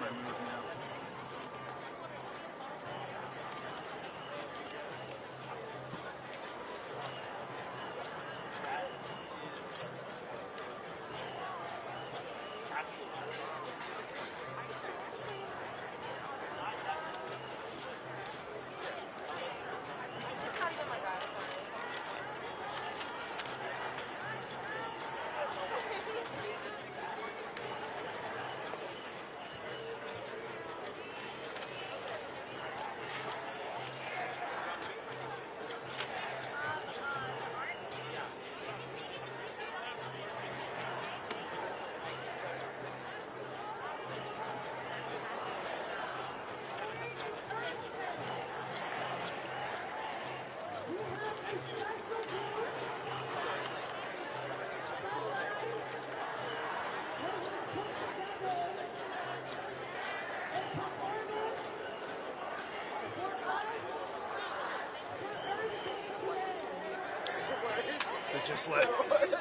make my move now. So just let. Alright,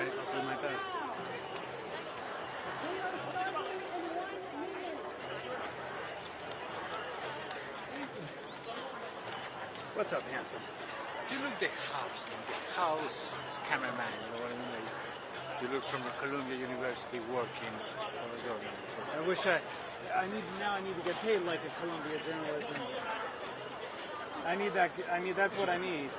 I'll do my best. What's up, handsome? You look the house cameraman, you know what I mean? Like, you look from the Columbia University working. I wish I need to get paid like a Columbia journalism. That's what I need.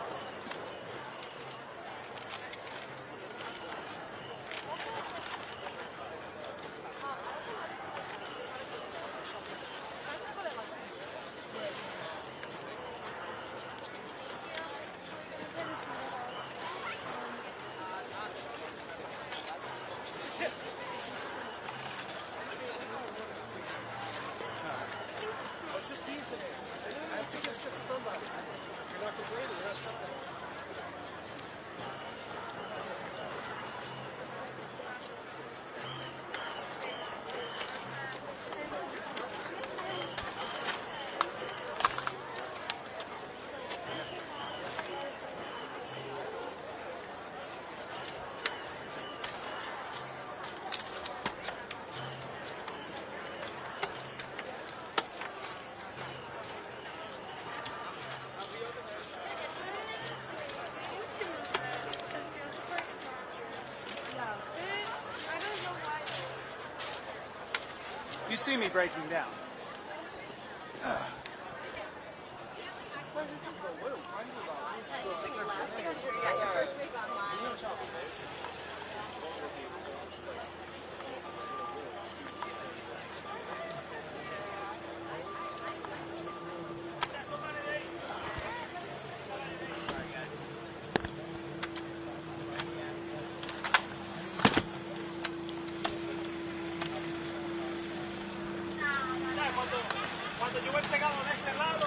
You see me breaking down. Cuando yo he pegado de este lado,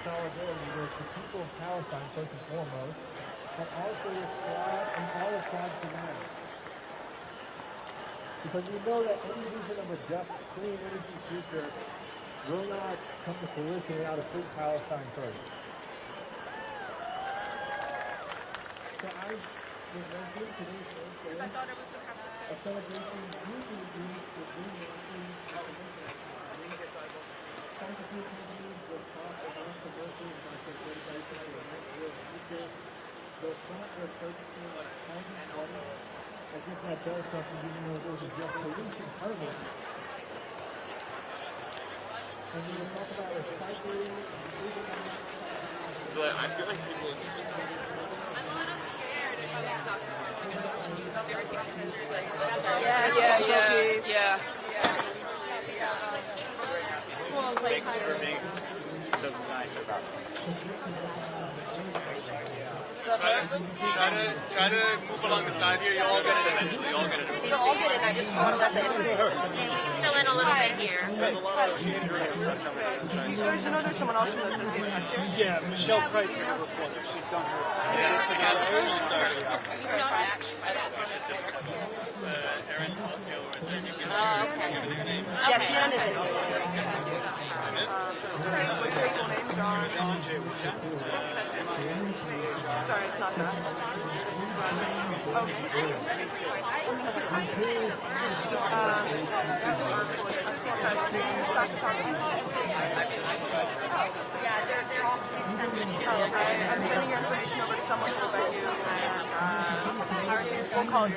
solidarity with the people of Palestine first and foremost, but also with God and all of God's surroundings. Because we know that any vision of a just, clean energy future will not come to fruition without a free Palestine first. So I was making today's birthday a celebration usually used for greenwashing scientific companies will talk about commercial and conservation of the next real future. The thought of purchasing housing water as if that does something even though there's a just pollution of it. And we will talk about recycling and but I feel like people. I'm a little scared if I'm talking about everything on pictures. Like, yeah. Well, like, Thanks for being so nice about it. Try to move along the side here. You'll all get it eventually. You'll all get it. You'll all get it. I just want to let the entrance. Fill in a little bit here. You guys know there's someone else from the Associated Press here? Yeah, Michelle Price is a reporter. She's done her. Yeah, CNN is in. Sorry, what's your full name? John. John J. Sorry, it's not that. Okay. Yeah, they're all I'm sending your information over to someone who will bet you. We'll call you.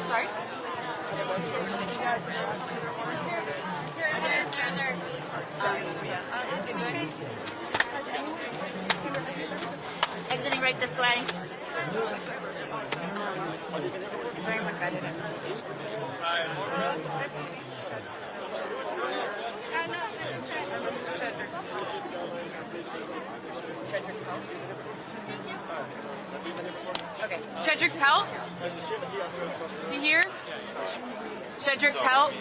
Sorry? Exiting right this way. Is there anyone better than Okay. Shedrick Pelt? Is he here? Shedrick Pelt?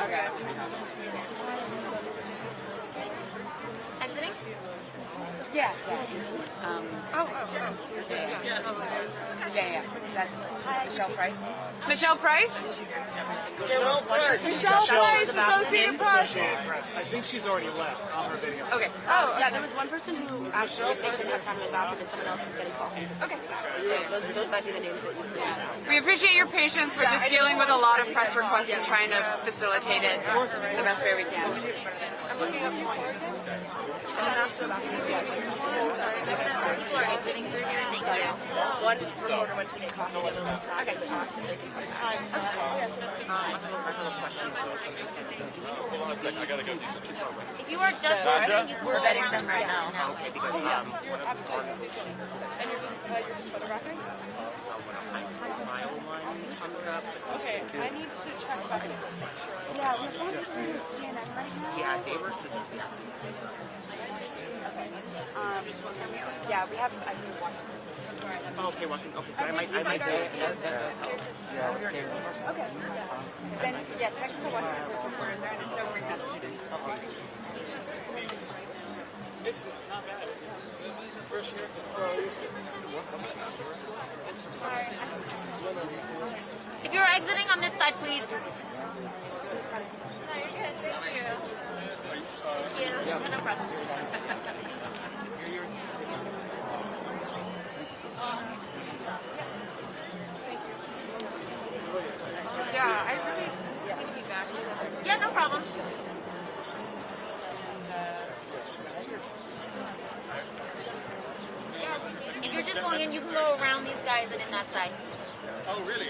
Okay. Exiting? Yeah. Yeah. That's Michelle Price. Michelle Price? Michelle Price, Associated Press. Associated Press. I think she's already left on her video. Okay. Yeah, there was one person who asked if they could have time in the bathroom and someone else was getting coffee. Okay. So those might be the names that you could use out. We appreciate your patience. We're just dealing with a lot of press requests and trying to facilitate it the best way we can. I'm looking up someone. Someone asked you about the Getting through here. Thank you. one reporter went to get coffee, the other was not in the class, and they can come back. Hold on a second. I gotta go do something. If you are just watching, you can we're vetting them right now. You're just photographing? Okay, I need to check back. Yeah, we're going to CNN right now. Yeah, they were yeah, we have. I think one. Oh, okay, Washington. Okay, so I might. Okay. Then yeah, check the Washington Post reporters there, and if so, bring that student. It's not bad. If you're exiting on this side, please. No, you're good. Thank you. Yeah, no problem. Yeah, I really need to be back. Yeah, no problem. If you're just going in, you can go around these guys and in that side. Oh, really?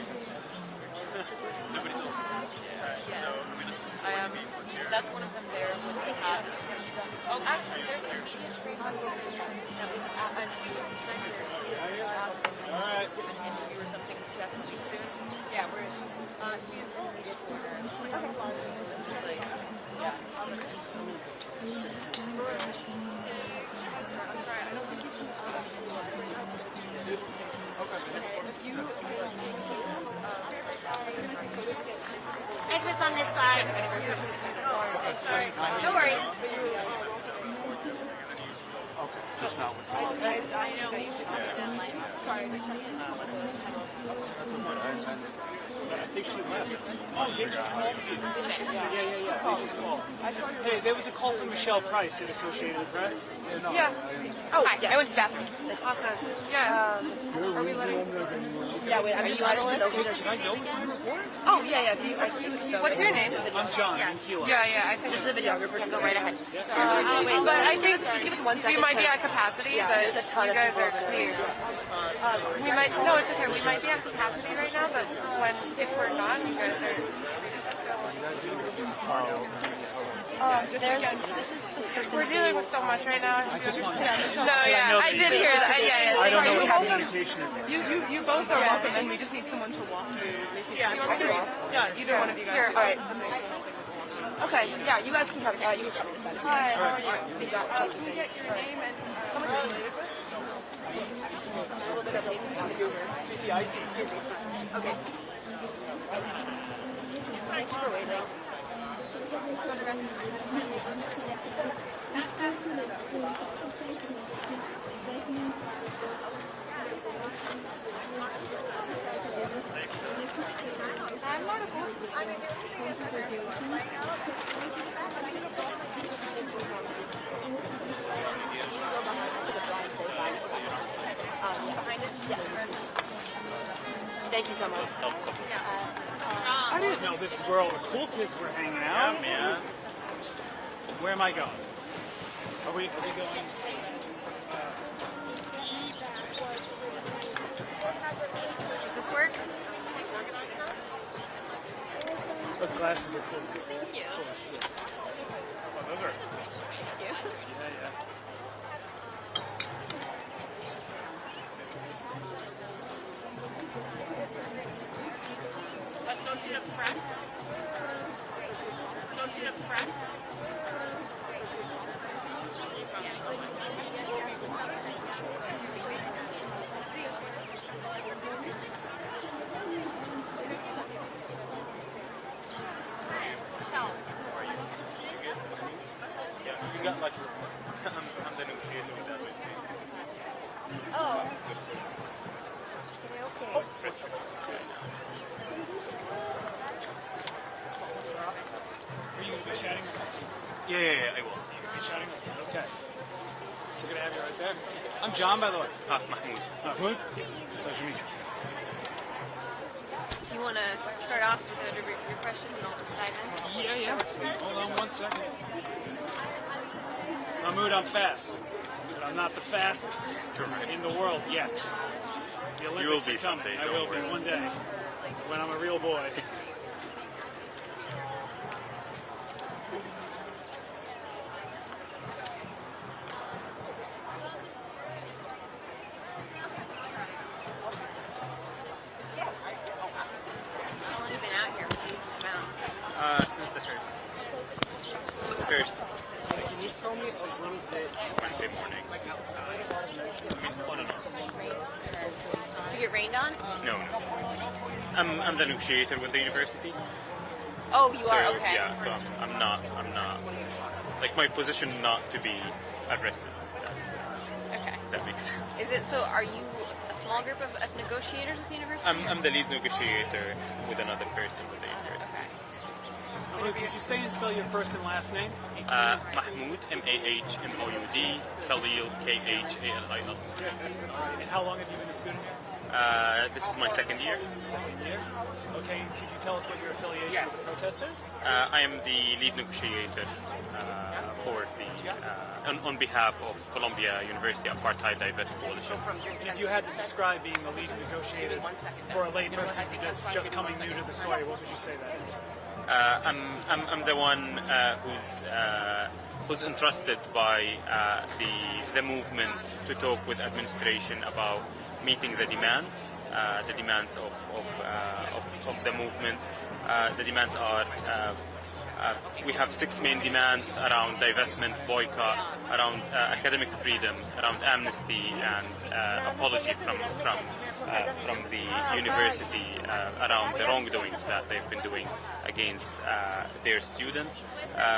That's one of them there with the hat. Oh, actually, there's an immediate trade on TV. All right. An interview or something. She has to leave soon. Yeah, where is she? She's in the immediate corner. Okay. Yeah. I'm sorry, I don't think you can. Exits on this side. No worries. I think she left. Oh, they just called you. Yeah. They just called. Hey, there was a call from Michelle Price at Associated Press. Yeah. Oh, Hi, I went to the bathroom. Awesome. Yeah. Are we letting? yeah. Wait, I'm just I just know who Should I go with my report? Oh yeah. I think so. What's your name? I'm John. I'm Kilo. Yeah. I think This is a videographer. Go right ahead. Wait, but I think just give us 1 second. we might be at because- capacity, Yeah, but there's a ton you of guys people are over clear. there. We might. No, it's okay. We might be at capacity right now, but if we're not, you guys are. This is the person. We're dealing with so much right now. I just want to. No, yeah, I did hear that. Yeah. I don't know You what both communication is. You both are welcome, and we just need someone to walk through. Yeah, either one of you guys. All right. Okay, yeah, you guys can come. You can come inside. Hi, how are you? We got Can you get your name and how much are you related with? a little bit of Hayden's out here. Okay. Thank you for waiting. I'm not a book. I'm a Behind it? Yeah. Thank you so much. I didn't know this is where all the cool kids were hanging out. man. Where am I going? Are we going? Does this work? Those glasses are cool. Thank you. Oh, those are. Thank you. Yeah. Associate Press. Associate Press. Yeah, you got like. I'm the new kid with that with me. Oh. Oh, Chris. Are you going to be chatting with us? Yeah, I will. Be chatting with us. Okay. So good to have you right there. I'm John, by the way. Mahmoud. Mahmoud. Pleasure to meet you. Do you want to start off with your questions and I'll just dive in? Yeah. Hold on 1 second. Mahmoud, I'm fast. But I'm not the fastest in the world yet. The Olympics be are coming. someday, I don't will worry. be one day when I'm a real boy. How long have you been out here? Since the first Can you tell me a little bit? Wednesday morning. I mean, on and off. Did you get rained on? No. I'm the negotiator with the university. Oh, you So, are? Okay. Yeah, so I'm not, like my position not to be arrested. Okay. That makes sense. Is it so? Are you a small group of negotiators with the university? I'm the lead negotiator with another person with the university. Okay. Mahmoud, could you say and spell your first and last name? Mahmoud, Mahmoud, Khalil, Khalil. And how long have you been a student here? This is my second year. Second year. Okay, could you tell us what your affiliation with the protest is? I am the lead negotiator for the on behalf of Columbia University Apartheid Divest Coalition. And if you had to describe being the lead negotiator for a layperson who's just coming new to the story, what would you say that is? I'm the one who's entrusted by the movement to talk with administration about meeting the demands of the movement. The demands are we have 6 main demands around divestment, boycott, around academic freedom, around amnesty and apology from the university around the wrongdoings that they've been doing against their students.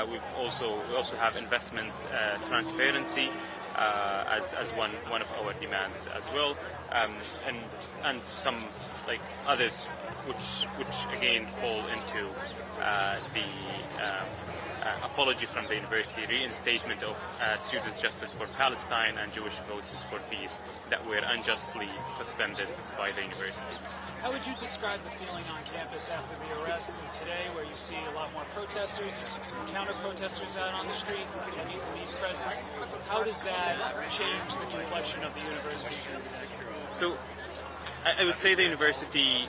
We also have investments, transparency as one of our demands as well, and some like others which again fall into the apology from the university, reinstatement of students' justice for Palestine and Jewish voices for peace that were unjustly suspended by the university. How would you describe the feeling on campus after the arrest and today, where you see a lot more protesters, you see some counter-protesters out on the street, heavy police presence? How does that change the complexion of the university for you today? So I would say the university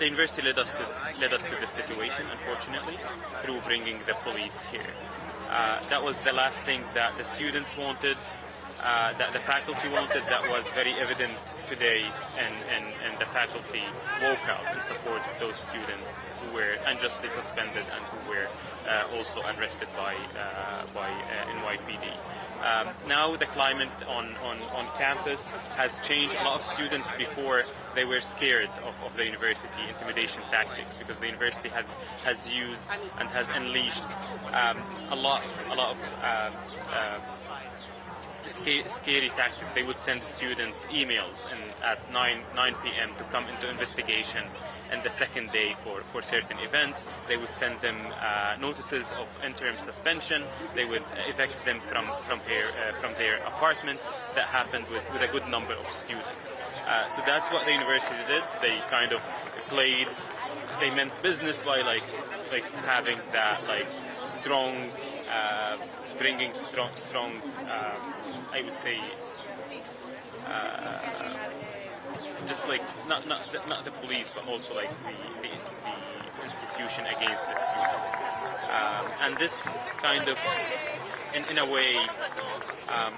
led us to this situation, unfortunately, through bringing the police here. That was the last thing that the students wanted. that the faculty wanted, that was very evident today, and the faculty woke up in support of those students who were unjustly suspended and who were also arrested by NYPD. Now the climate on campus has changed. A lot of students before, they were scared of the university intimidation tactics, because the university has used and has unleashed a lot of scary tactics. They would send students emails at 9 p.m. to come into investigation, and the second day for certain events they would send them notices of interim suspension. They would evict them from their apartments. That happened with a good number of students. So that's what the university did. They kind of played. They meant business by like having that strong, bringing strong. I would say. Just not the police, but also the institution against the students, and this kind of, in a way,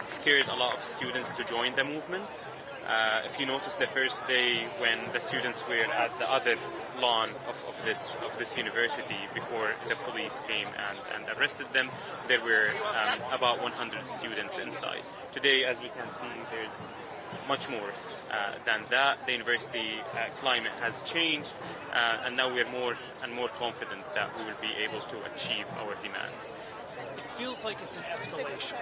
scared a lot of students to join the movement. If you notice, the first day when the students were at the other lawn of this university before the police came and arrested them, there were about 100 students inside. Today, as we can see, there's much more than that. The university climate has changed, and now we're more and more confident that we will be able to achieve our demands. It feels like it's an escalation.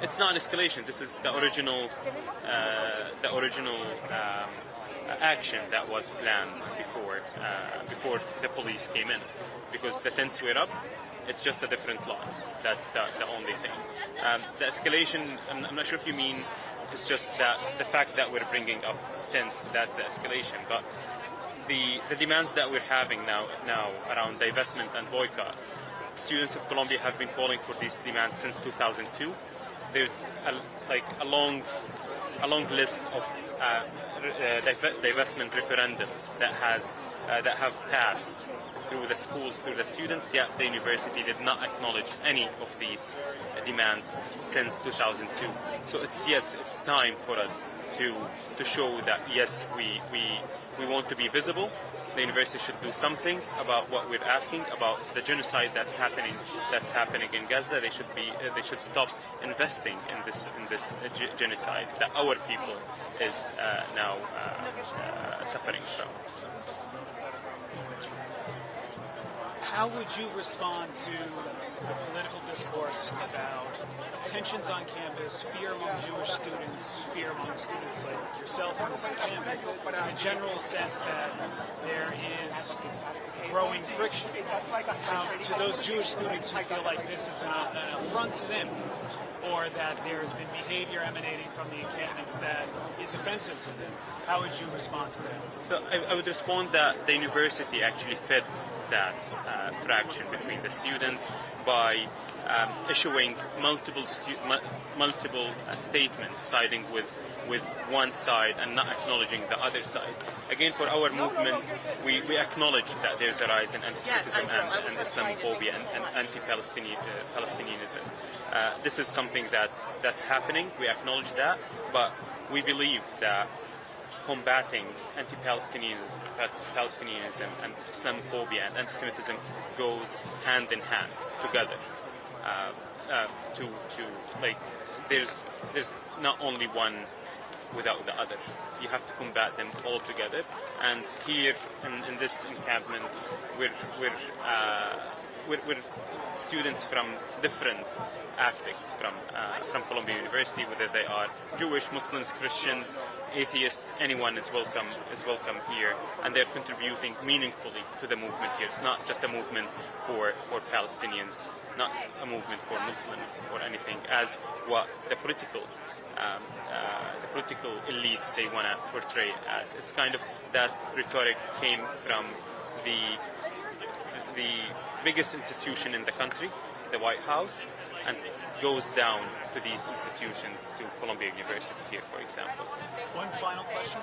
It's not an escalation. This is the original action that was planned before the police came in, because the tents were up. It's just a different law. That's the only thing. The escalation, I'm not sure if you mean, it's just that the fact that we're bringing up tents, that's the escalation. But the demands that we're having now around divestment and boycott, students of Colombia have been calling for these demands since 2002. There's a long list of divestment referendums that have passed through the schools, through the students, yet the university did not acknowledge any of these demands since 2002. So it's time for us to show that yes, we want to be visible. The university should do something about what we're asking about the genocide that's happening in Gaza. They should stop investing in this genocide that our people is now suffering from. How would you respond to the political discourse about tensions on campus, fear among Jewish students, fear among students like yourself in this campus, in the general sense that there is growing friction? To those Jewish students who feel like this is an affront to them, or that there has been behavior emanating from the encampments that is offensive to them, how would you respond to that? So I would respond that the university actually fed that fraction between the students by issuing multiple statements siding with one side and not acknowledging the other side. Again, for our movement, we acknowledge that there's a rise in anti-Semitism and Islamophobia and anti-Palestinianism. This is something that's happening. We acknowledge that, but we believe that combating anti-Palestinianism and Islamophobia and anti-Semitism goes hand in hand together. There's not only one without the other. You have to combat them all together. And here in this encampment, we're students from different aspects from Columbia University, whether they are Jewish, Muslims, Christians, atheists. Anyone is welcome here, and they're contributing meaningfully to the movement here. It's not just a movement for Palestinians, not a movement for Muslims or anything, as what the political elites they want to portray as. It's kind of that rhetoric came from the biggest institution in the country, the White House, and goes down to these institutions, to Columbia University here, for example. One final question.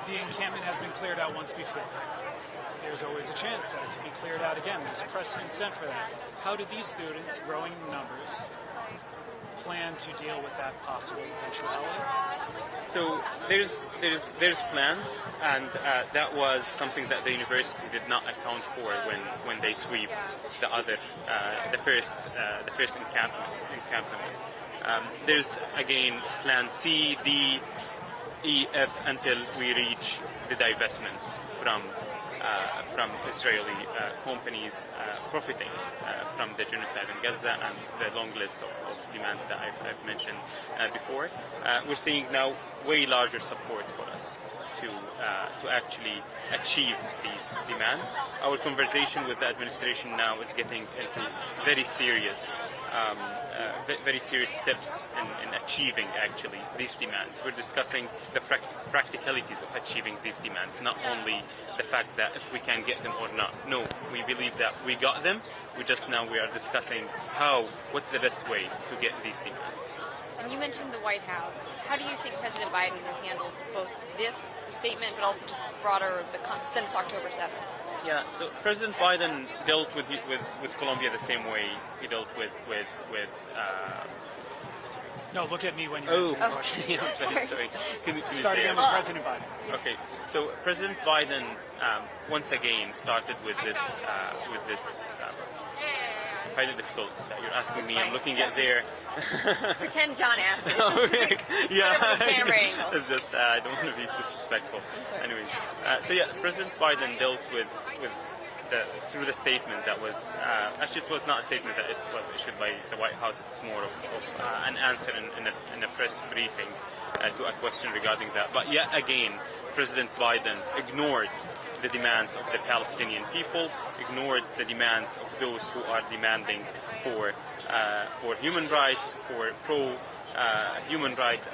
The encampment has been cleared out once before. There's always a chance that it can be cleared out again. There's a precedent set for that. How do these students, growing in numbers, plan to deal with that possible eventuality? So there's plans, and that was something that the university did not account for when they sweep the first encampment. There's again plan C, D, E, F until we reach the divestment from Israeli companies profiting from the genocide in Gaza and the long list of demands that I've mentioned before. We're seeing now way larger support for us to actually achieve these demands. Our conversation with the administration now is getting into very serious steps in achieving actually these demands. We're discussing the practicalities of achieving these demands, not only the fact that if we can get them or not. No, we believe that we got them. We are discussing what's the best way to get these demands. And you mentioned the White House. How do you think President Biden has handled both this statement, but also just broader since October 7th? Yeah, so President Biden dealt with Colombia the same way he dealt with No, look at me when you answer the question. Yeah, I'm sorry. Can you Start say again it? with President Biden. Okay, so President Biden once again started with this. I find it difficult that you're asking me. I'm looking at there. Pretend John asked it. Yeah, camera angle. it's just I don't want to be disrespectful. Anyways, so yeah, President Biden dealt with through the statement that was actually it was not a statement that it was issued by the White House. It's more of an answer in a press briefing to a question regarding that. But yet again, President Biden ignored the demands of the Palestinian people, ignored the demands of those who are demanding for human rights, for pro-human rights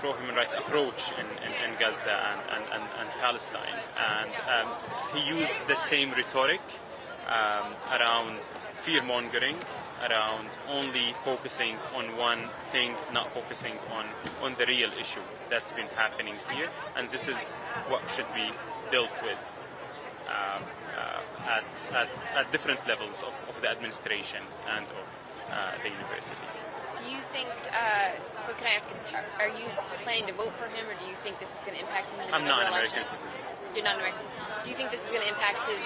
pro-human rights approach in Gaza and Palestine. And he used the same rhetoric around fear-mongering, around only focusing on one thing, not focusing on the real issue that's been happening here. And this is what should be dealt with at different levels of the administration and of the university. Do you think, what can I ask, are you planning to vote for him, or do you think this is going to impact him in the I'm not an election? American citizen. You're not an American citizen. Do you think this is going to impact his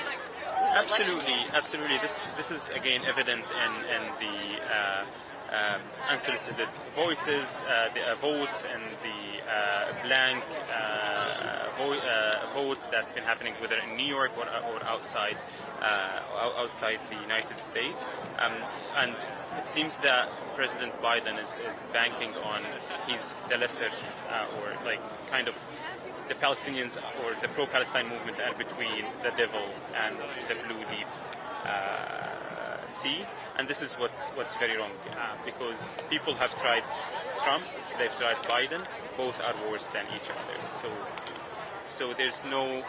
Absolutely. This is again evident in the unsolicited voices, the votes, and the blank votes that's been happening, whether in New York or outside the United States. And it seems that President Biden is banking on the lesser or like kind of the Palestinians or the pro-Palestine movement are between the devil and the blue deep sea, and this is what's very wrong because people have tried Trump, they've tried Biden, both are worse than each other. So there's no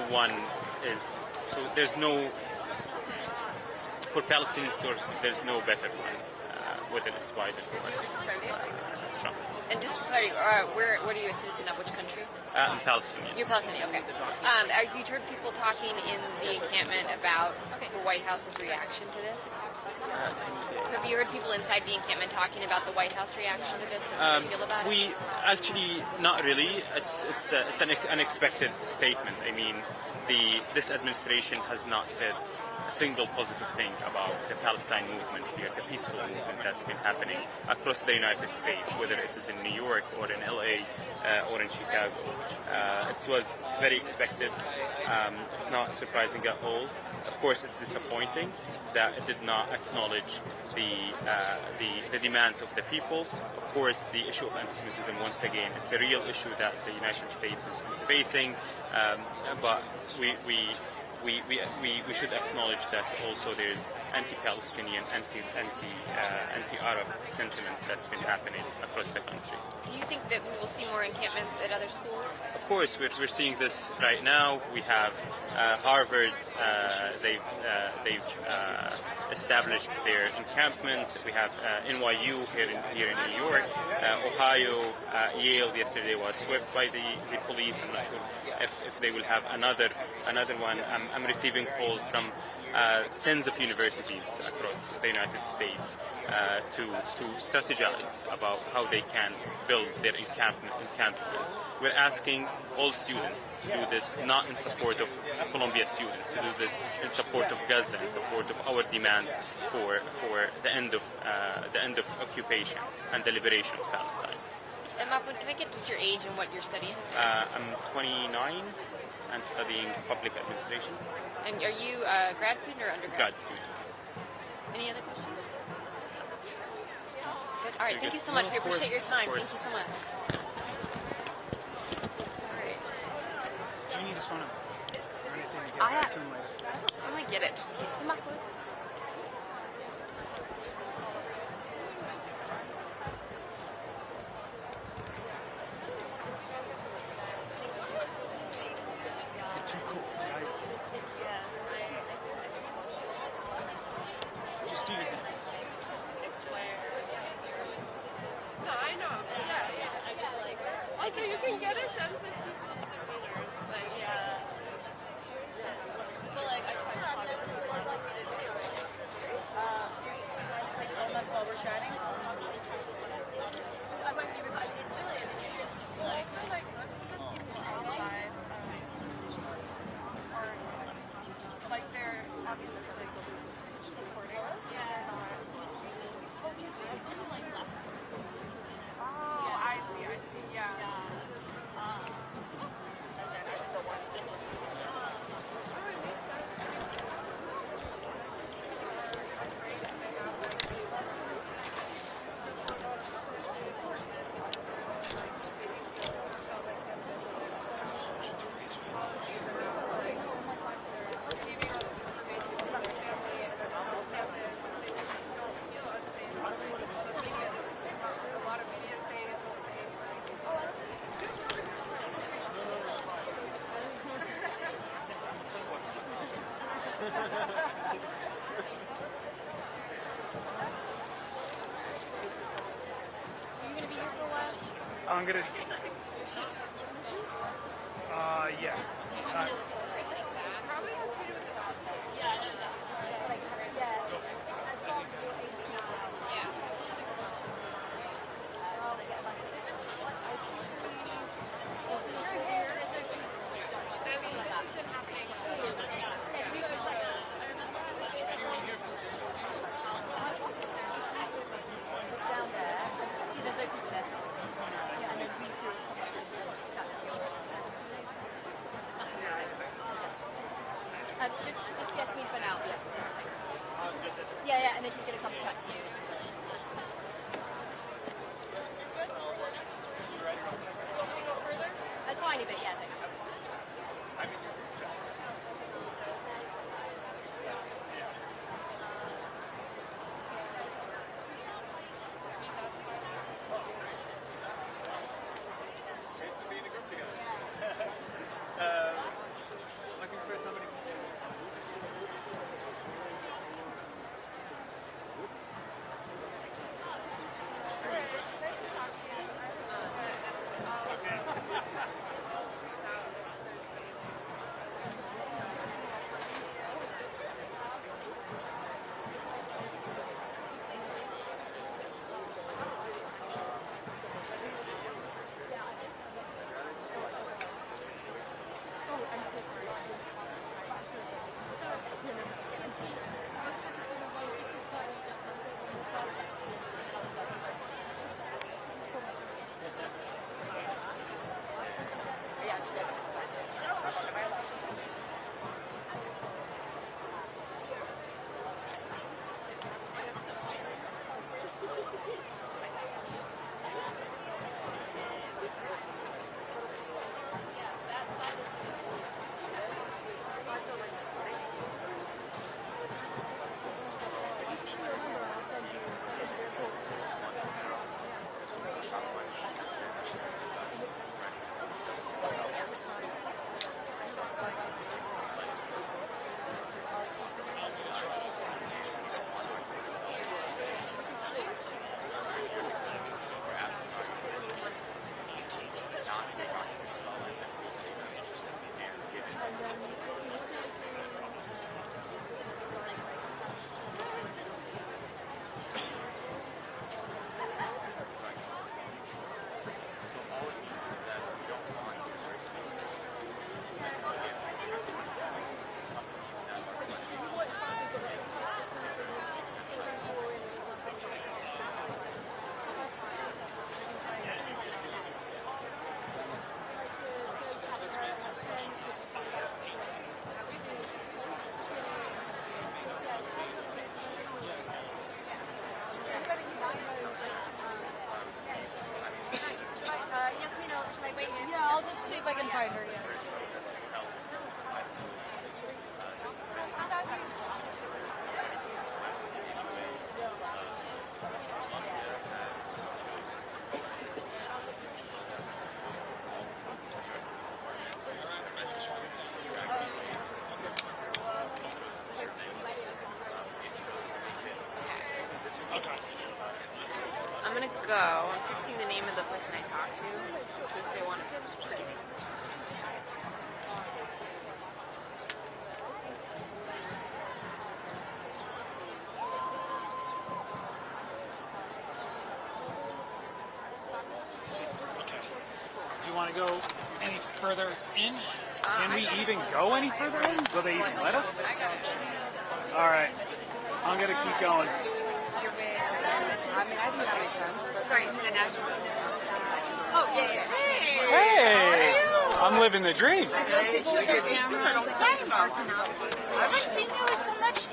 one. So there's no for Palestinians. There's no better one, whether it's Biden or Trump. And just for clarity, what are you a citizen of? Which country? I'm Palestinian. You're Palestinian, okay. Have you heard people talking in the encampment about the White House's reaction to this? Have you heard people inside the encampment talking about the White House reaction to this and how they feel about it? We actually not really. It's an unexpected statement. I mean, this administration has not said a single positive thing about the Palestine movement here, the peaceful movement that's been happening across the United States, whether it is in New York or in LA or in Chicago. It was very expected. It's not surprising at all. Of course, it's disappointing that it did not acknowledge the demands of the people. Of course, the issue of anti-Semitism, once again, it's a real issue that the United States is facing, but we should acknowledge that also there's anti-Palestinian, anti-Arab sentiment that's been happening across the country. Do you think that we will see more encampments at other schools? Of course, we're seeing this right now. We have Harvard, they've established their encampment. We have NYU here in New York, Ohio, Yale yesterday was swept by the police. I'm not sure if they will have another one. I'm receiving calls from tens of universities across the United States to strategize about how they can build their encampments. We're asking all students to do this not in support of Columbia students, to do this in support of Gaza, in support of our demands for the end of occupation and the liberation of Palestine. And Mahmoud, can I get just your age and what you're studying? I'm 29 and studying public administration. And are you a grad student or undergrad? Grad students. Any other questions? All right, thank you so much. We appreciate your time. Thank you so much. All right. Do you need his phone number or anything to get I back to him later? I'm gonna get it. Just in case. Mahmoud. You're too cool, right? Just do your thing. No, I know. Yeah. I guess like. Also, you can get a sense of people's demeanors. Like, yeah. But like, I try to talk to them more like we did anyway. Unless while we're chatting. I might be recording. It's just well, I feel like most of the people outside are like they're obviously like supporting us. Yeah. Oh, I see. Yeah. Are you gonna be here for a while? I'm gonna. Yeah. Probably has to do with the dog. Just Jasmine for now. Yeah, and then she's gonna come chat to you. A tiny bit, yeah. Thanks. Looking for somebody. go. I'm texting the name of the person I talked to in case they want to. Just give me 10 seconds. Okay. Do you want to go any further in? Can we even go any further in? Will they even let us? All right. I'm going to keep going. I mean, I think that makes sense. Sorry, the national. Oh, yeah. Hey! I'm living the dream. I haven't seen you in so much.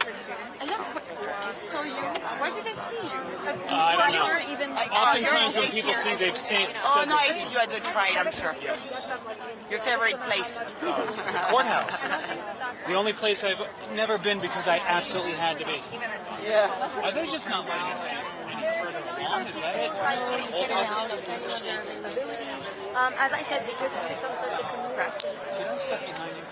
I saw you. Where did I see you? I don't know. Oftentimes when people see they've seen... Oh, no, I see you at the Detroit, I'm sure. Yes. Your favorite place? It's the courthouse. It's the only place I've never been because I absolutely had to be. Yeah. Are they just not letting us any further along? Is that it? We're just going to hold us? As I said, because it's become such a compressed. Can I step behind you?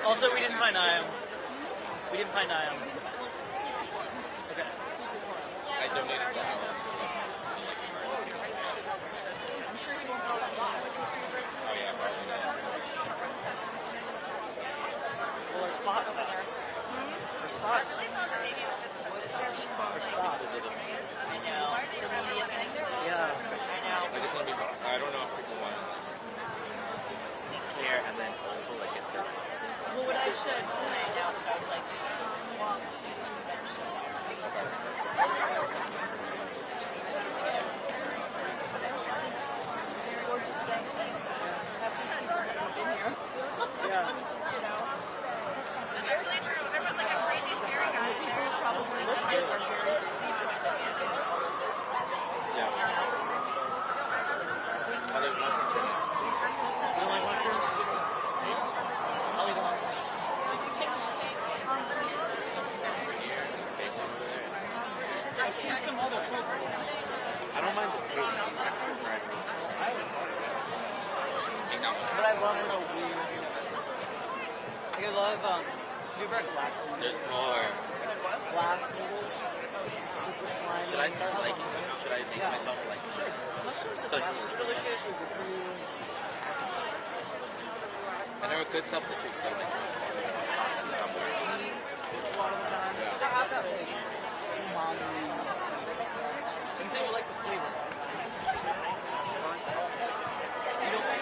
Also, we didn't find Iam. Okay. I donated to Iam. I'm sure he won't go that long. Oh yeah, probably not. Well, our spot sucks. Our spot sucks. Our spot. I know. The media thing. Yeah. I know. I just want to be. I don't know if people want to see clear and then also like get service. Well, what I should, when I announced, I was like, well, gorgeous day. Have these people that have been here. Yeah. You know. That's really true. There was like a crazy scary guy there. People probably just were very busy trying to manage. Yeah. Other Washington. You like mushrooms? I'll eat one. I see some other folks. I don't mind the taste. But I love the weird. Like I love, you ever had glass noodles? There's more. Glass noodles? Super slimy. Should I start liking them? Should I make myself like them? Sure. Mushrooms are Mushrooms. delicious with the cream. And they're a good substitute for like somewhere. A lot of the time. Yeah. They have that like umami. You say you like the flavor. You don't think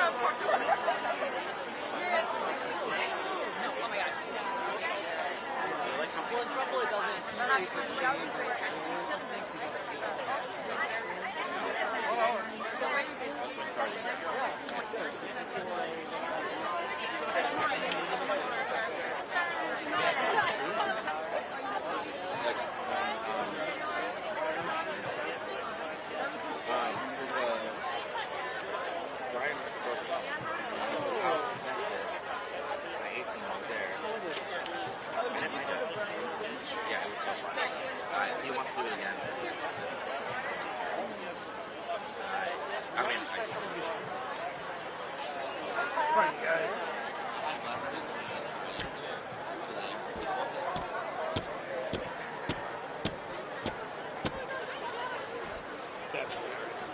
That's hilarious.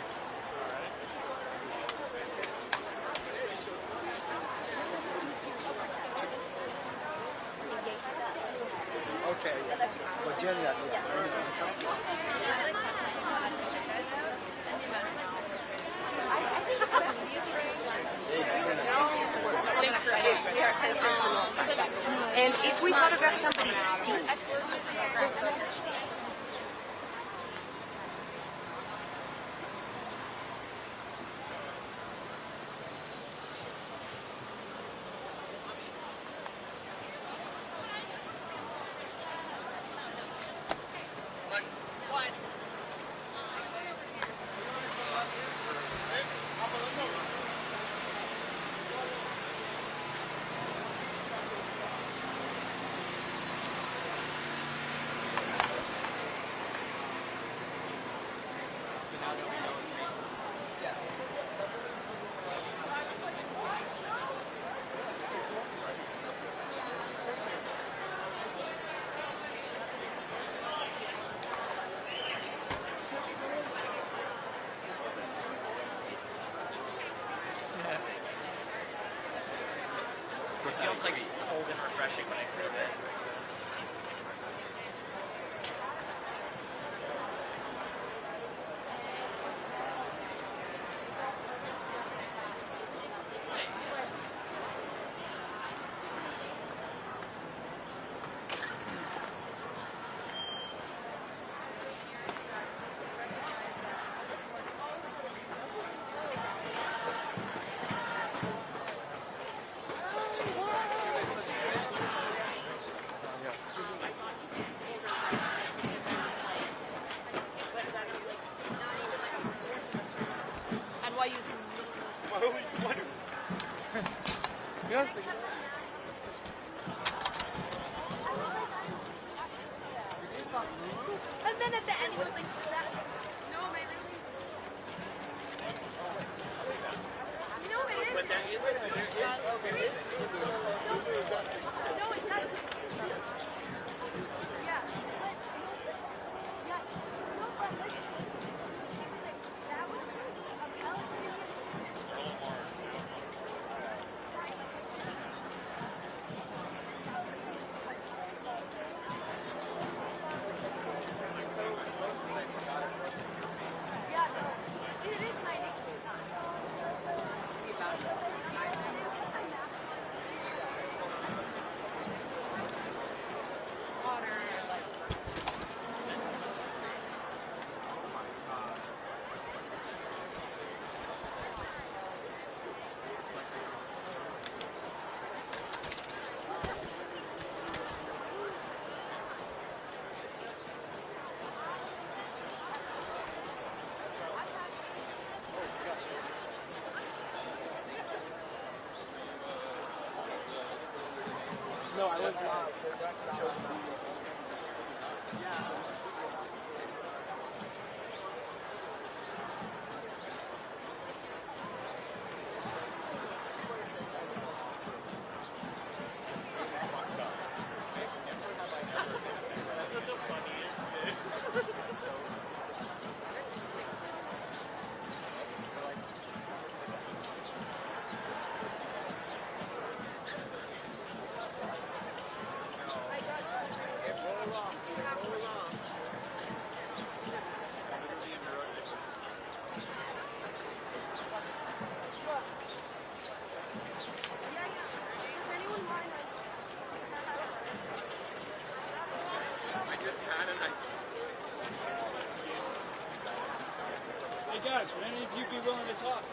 Okay. Well, Jenny, And if we photograph somebody's feet, It feels like cold and refreshing when I crave it. And why use Why always sweater? And then at the end, he was like, that. No, my really. No, it is. But there is No, it doesn't. Yeah. Yes. No, but listen. That was a Palestinian. Yeah, no. It is my nickname. no, I went live, so that chose me. Hey guys, would any of you be willing to talk?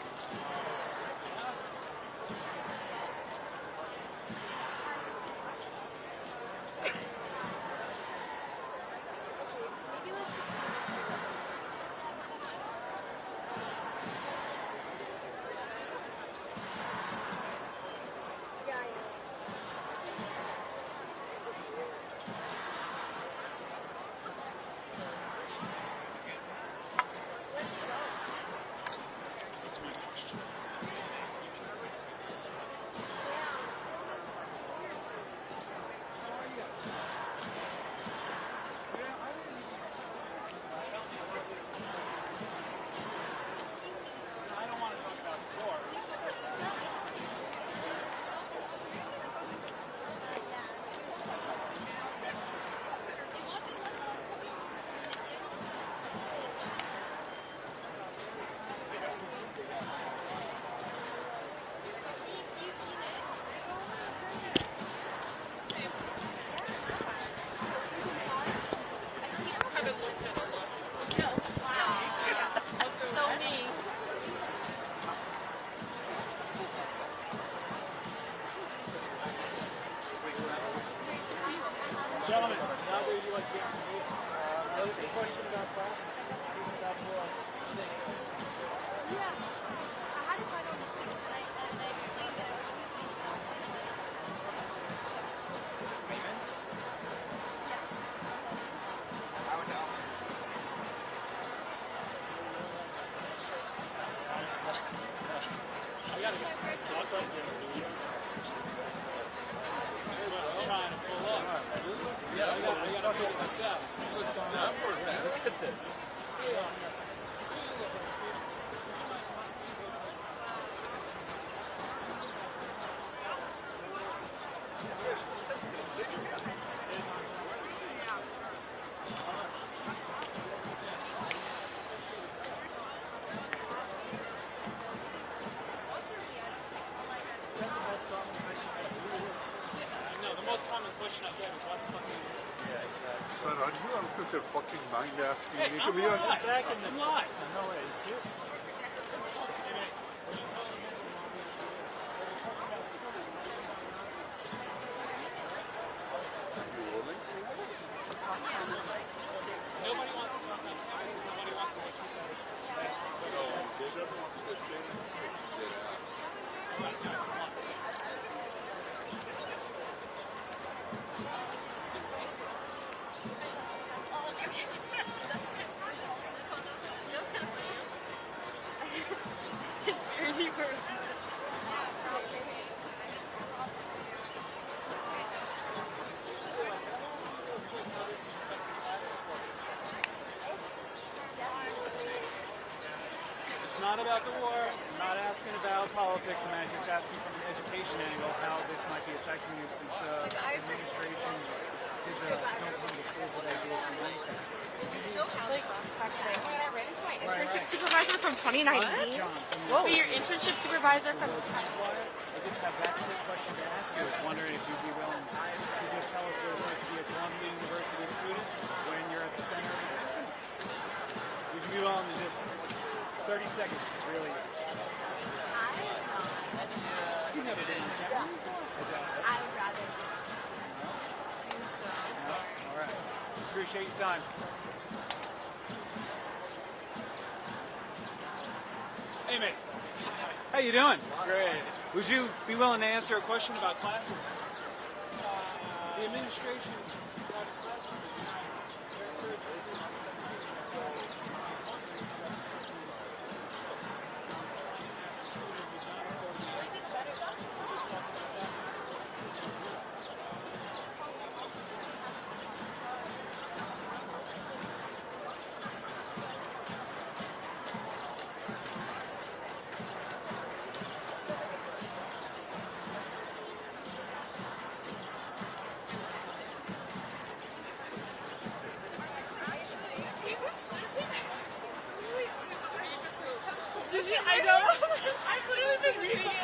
That's my question. trying to pull up. Yeah, I gotta figure this out. Look at this. The most common question I get is what the fuck are you doing? Yeah, exactly. Son, are you out of your fucking mind asking Hey, me I'm to be on? live. I'm live. No way, seriously. Nobody wants to talk about it because nobody wants to get kicked out of school. No, they never want to get paid, so they get ass. It's not about the war. I'm not asking about politics. I'm just asking from the education angle how this might be affecting you since the administration did the don't come to school today deal from Wednesday. Internship supervisor from 2019. Whoa. Your internship supervisor from. I just have that quick question to ask you. I was wondering if you'd be willing to just tell us what it's like to be a Columbia University student when you're at the center of the thing. Would you be willing to just 30 seconds, really? You never been on camera? I would rather. No? All right. Appreciate your time. Hey, mate. How you doing? Great. Would you be willing to answer a question about classes? The administration decided classes would be I know. I've literally been reading it.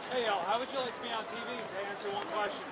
Hey, y'all, how would you like to be on TV to answer one question?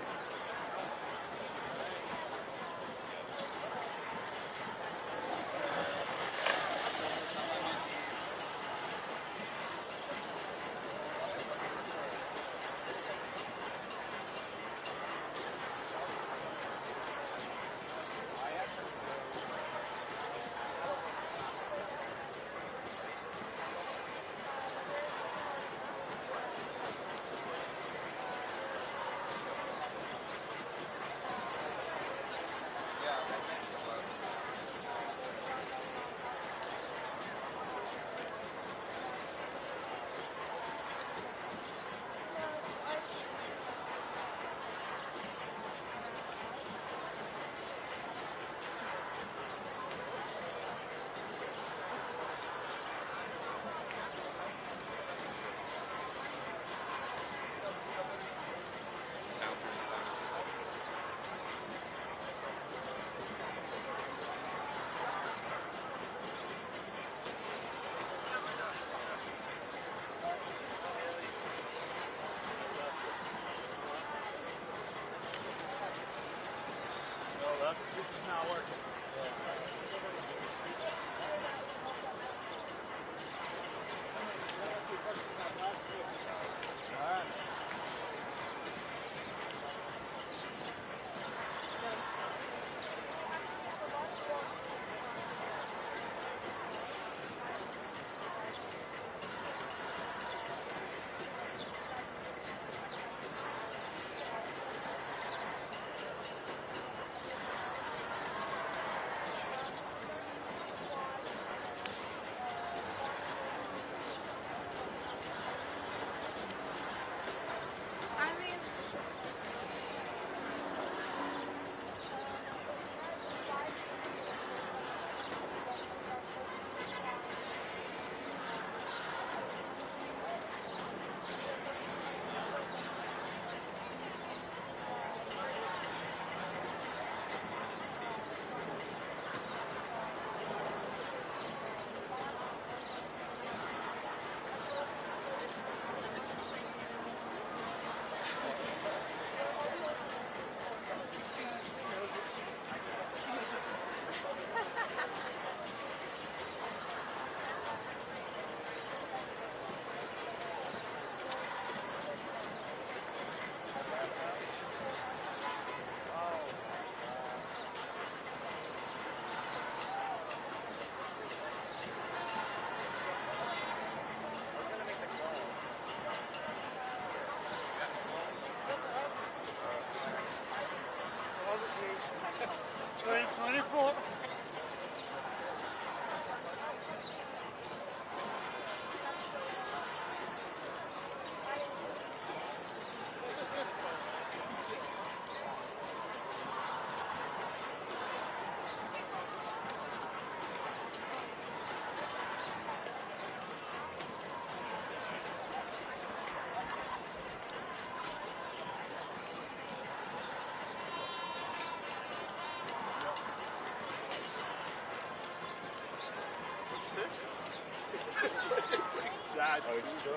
That's true.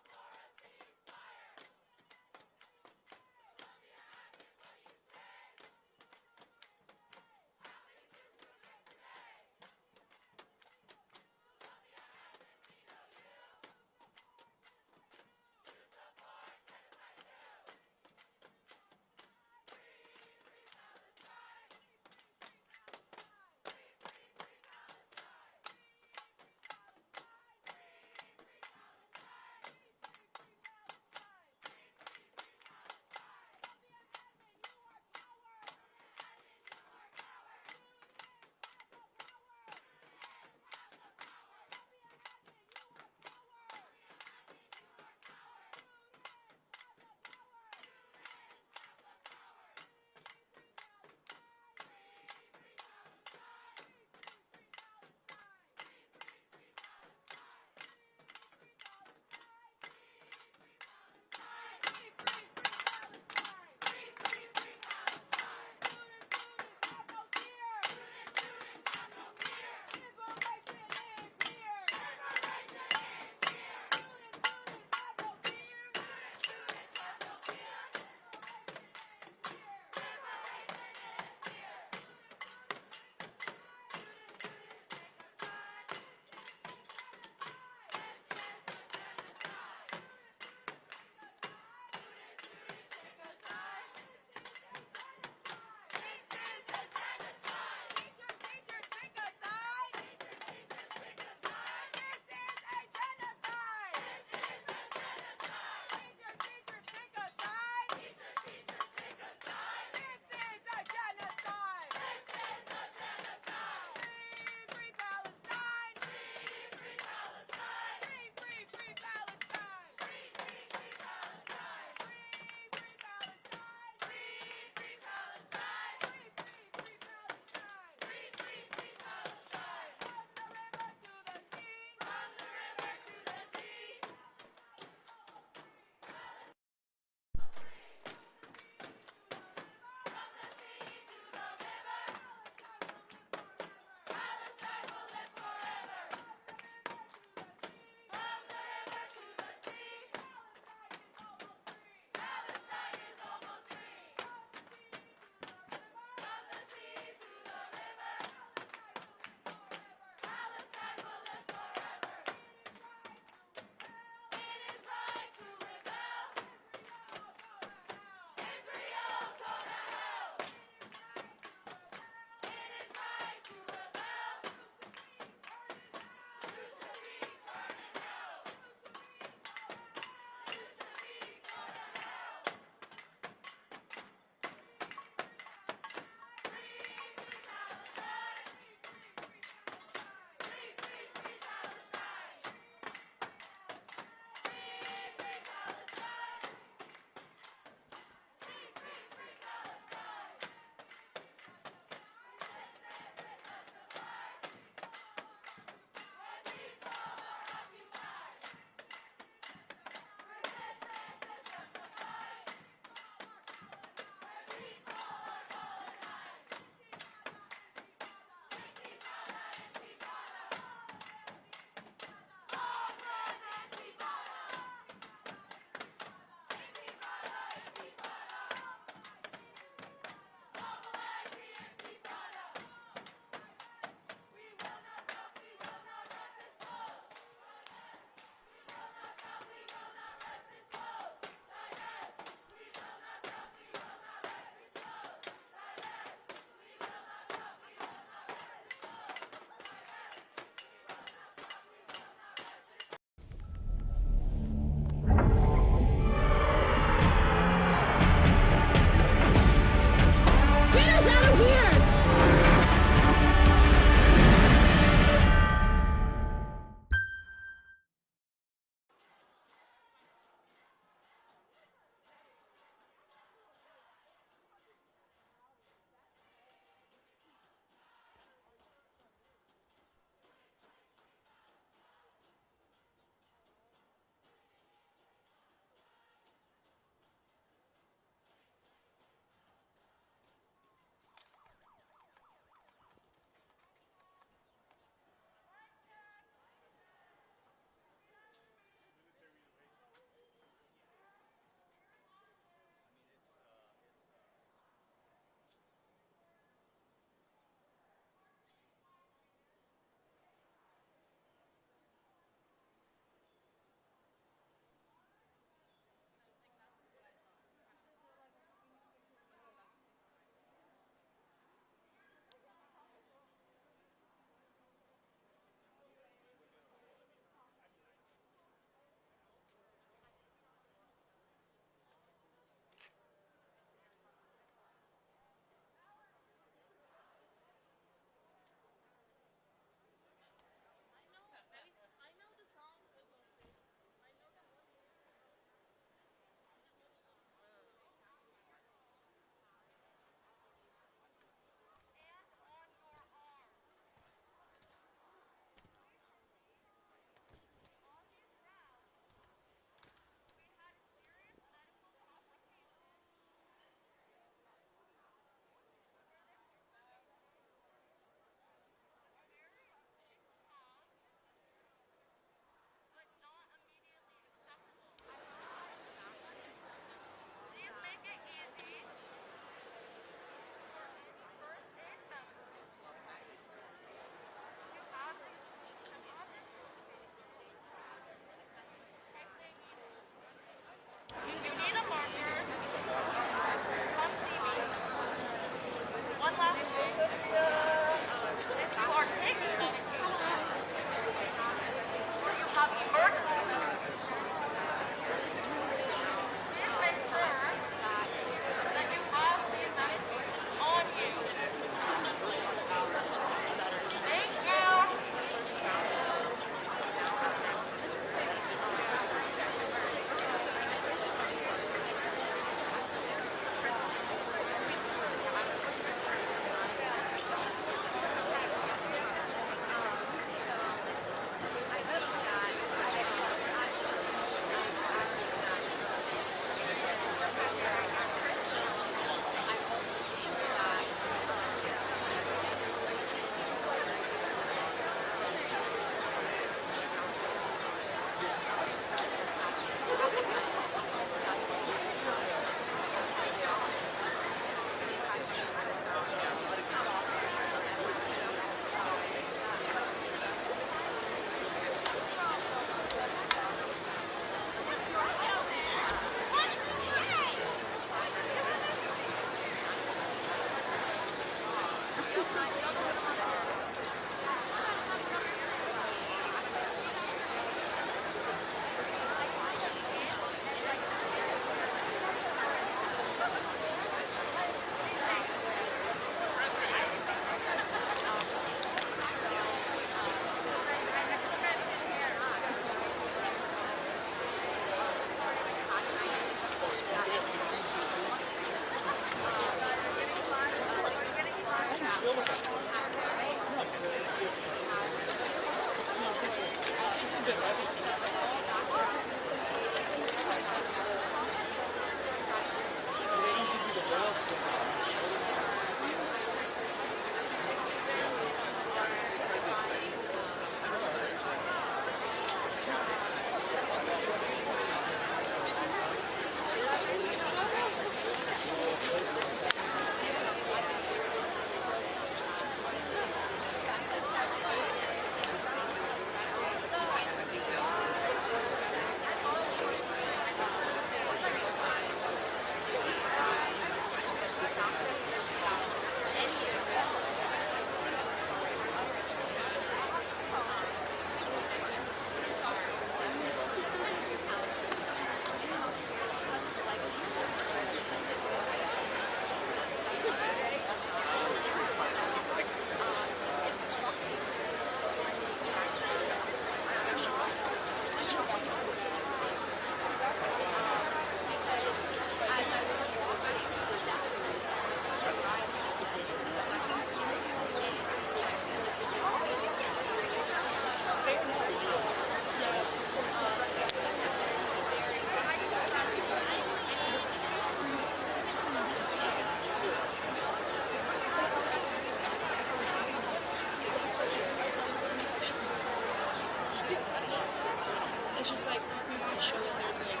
It's just like we want to show that there's like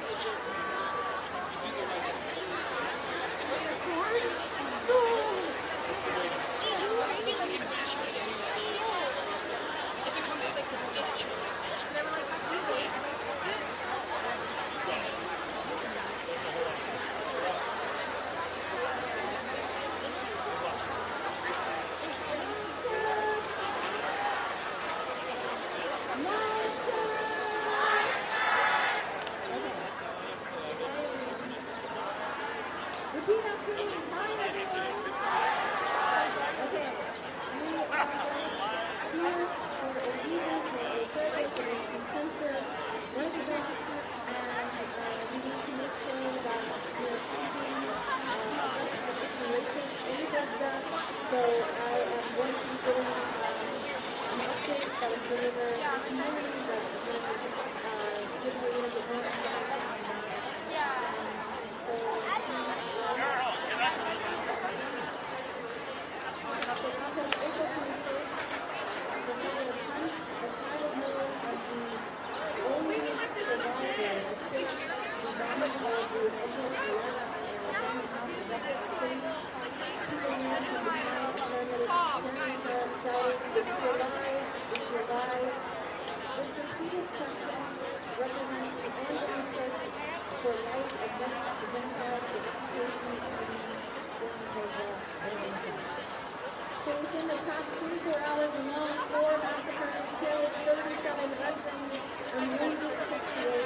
legit if it comes to like the movie, they were like, That's for us. So I am going to be doing an update that was delivered this morning that is going to give you a little bit more information. So as of April 26th, the city of Hunt, as far as known as the only survivor of six survivors of the original Guyana and House executive city. People need to be if you're alive, this repeated session represents the ongoing search for life and death of the genocide of extremely So within the past 24 hours alone, 4 massacres killed 37 residents and wounded 68,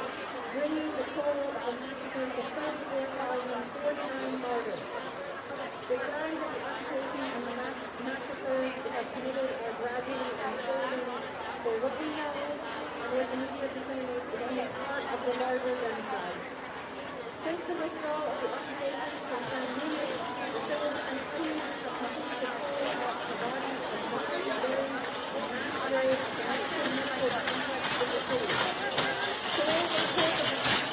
bringing the total of massacres to 34,049 martyrs. The crimes of the occupation and the massacres that have committed are gradually unfolding, for what we know and what the media disseminates is only part of the larger genocide. Since the withdrawal of the occupation from San Luis, the civil and police have completed the killing of the bodies of martyrs, buried, and mass graves connected to the complex of the city. Today, the report of the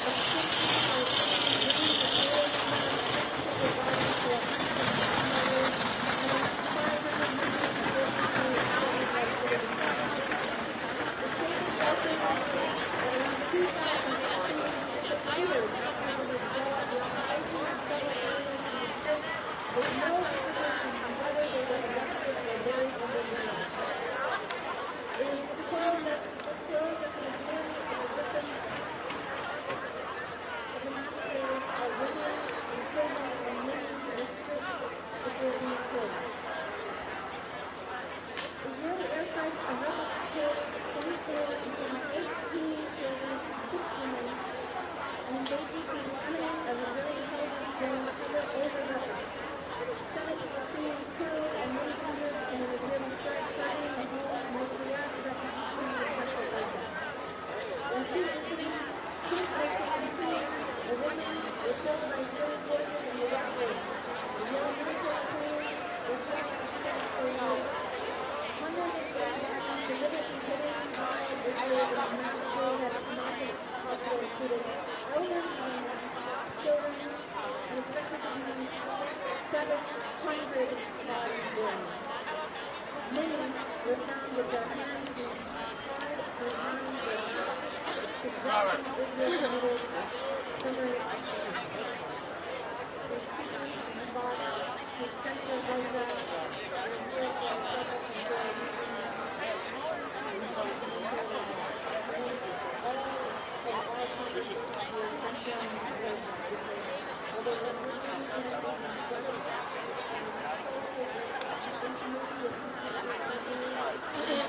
demonstrated spotting graves. Many were found with their hands in hard or iron graves, possessing Israel summary actions. The secret body in central Gaza and nearby several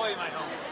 enjoy my home.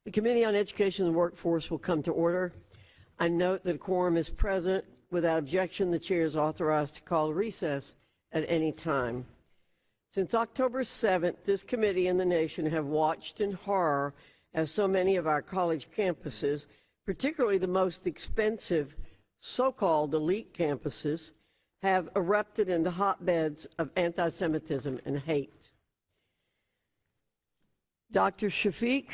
The Committee on Education and the Workforce will come to order. I note that a quorum is present. Without objection, the chair is authorized to call a recess at any time. Since October 7th, this committee and the nation have watched in horror as so many of our college campuses, particularly the most expensive so-called elite campuses, have erupted into hotbeds of anti-Semitism and hate. Dr. Shafiq